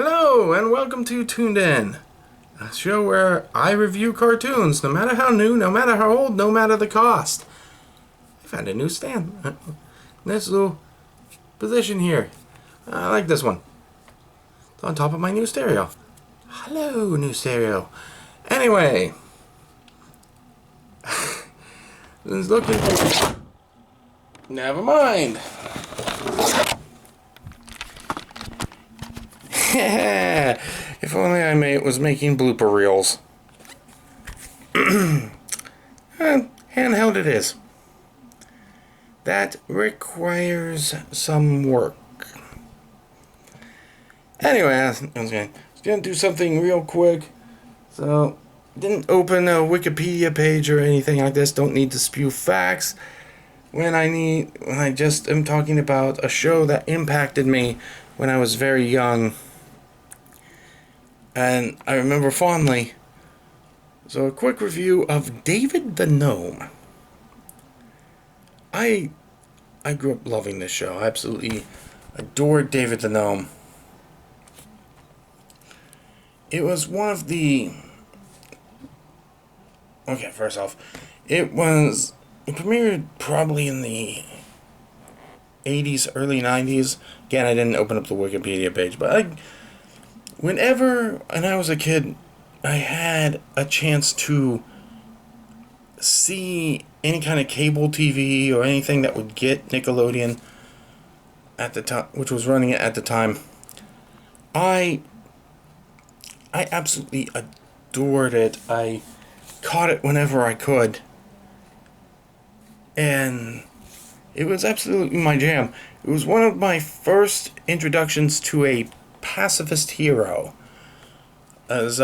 Hello, and welcome to Toon'd, a show where I review cartoons, no matter how new, no matter how old, no matter the cost. I found a new stand. This little position here. I like this one. It's on top of my new stereo. Hello, new stereo. Anyway. It's looking... Never mind. If only I was making blooper reels. Handheld it is. That requires some work. Anyway, I was gonna do something real quick. So, didn't open a Wikipedia page or anything like this. Don't need to spew facts. When I just am talking about a show that impacted me when I was very young. And I remember fondly. So a quick review of David the Gnome. I grew up loving this show. I absolutely adored David the Gnome. It was one of the... Okay, first off, it premiered probably in the 80s, early 90s. Again, I didn't open up the Wikipedia page, but whenever I was a kid, I had a chance to see any kind of cable TV or anything that would get Nickelodeon at the time, which was running it at the time. I absolutely adored it. I caught it whenever I could. And it was absolutely my jam. It was one of my first introductions to a pacifist hero. As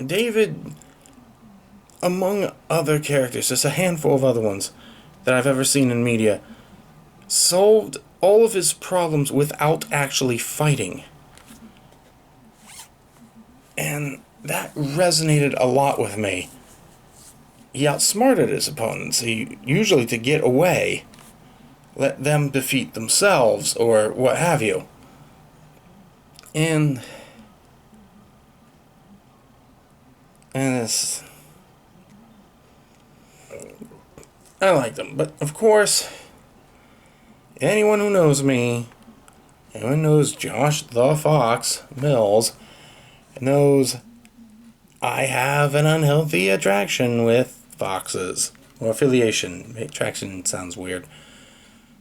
David, among other characters, just a handful of other ones that I've ever seen in media, solved all of his problems without actually fighting. And that resonated a lot with me. He outsmarted his opponents. He usually, to get away, let them defeat themselves or what have you. And it's... I like them. But, of course, anyone who knows me, anyone knows Josh the Fox Mills, knows I have an unhealthy attraction with foxes. Or affiliation. Attraction sounds weird.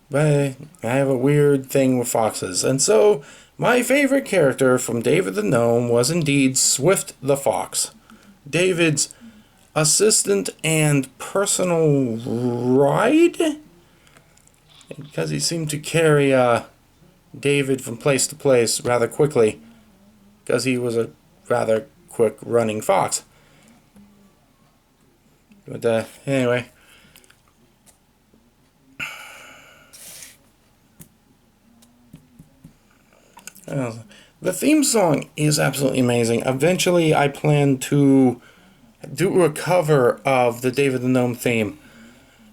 But I have a weird thing with foxes. And so, my favorite character from David the Gnome was indeed Swift the Fox. David's assistant and personal ride? Because he seemed to carry David from place to place rather quickly. Because he was a rather quick running fox. But anyway. The theme song is absolutely amazing. Eventually, I plan to do a cover of the David the Gnome theme,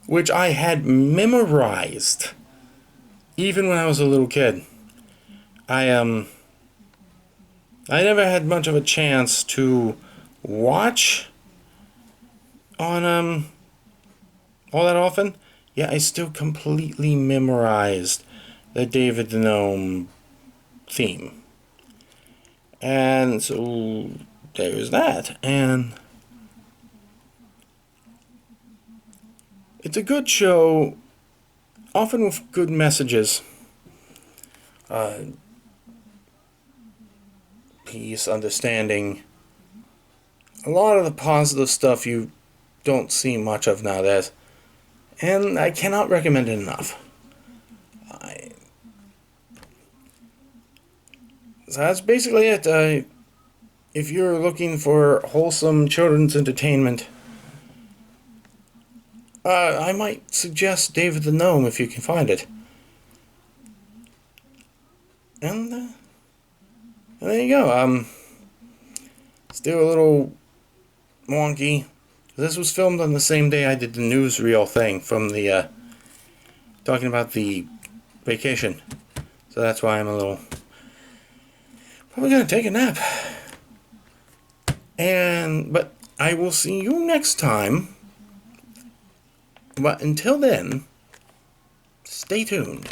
which I had memorized even when I was a little kid. I never had much of a chance to watch on all that often. Yeah, I still completely memorized the David the Gnome theme. And so there's that. And it's a good show, often with good messages. Peace, understanding. A lot of the positive stuff you don't see much of nowadays. And I cannot recommend it enough. So that's basically it. If you're looking for wholesome children's entertainment, I might suggest David the Gnome if you can find it. And there you go. Still a little wonky. This was filmed on the same day I did the newsreel thing from the talking about the vacation. So that's why I'm a little Probably gonna take a nap. But I will see you next time. But until then, stay tuned.